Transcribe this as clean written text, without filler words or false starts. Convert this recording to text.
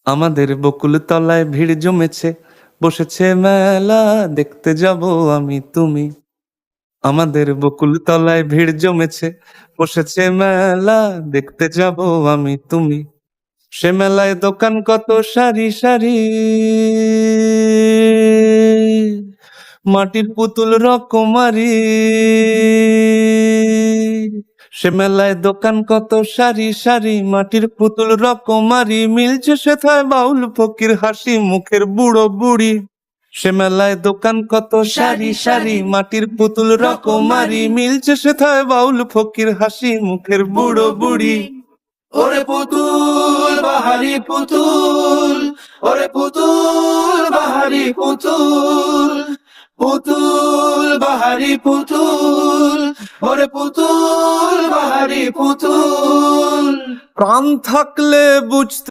আমাদের বকুল তলায় ভিড় জমেছে, বসেছে মেলা, দেখতে যাব আমি তুমি। আমাদের বকুল তলায় ভিড় জমেছে, বসেছে মেলা, দেখতে যাব আমি তুমি। সে মেলায় দোকান কত সারি সারি, মাটির পুতুল রকমারি। সে মেলায় দোকান কত সারি সারি, মাটির পুতুল রকমারি, মিলছে সেথায় বাউল ফকির হাসি মুখের বুড়ো বুড়ি। সে মেলায় দোকান কত সারি সারি, মাটির পুতুল রকমারি, মিলছে সেথায় বাউল ফকির হাসি মুখের বুড়ো বুড়ি। ওরে পুতুল বাহারি পুতুল, ওরে পুতুল বাহারি পুতুল, পুতুল বাহারি পুতুল, ওরে পুতুল বাহারি পুতুল। প্রাণ থাকলে বুঝতে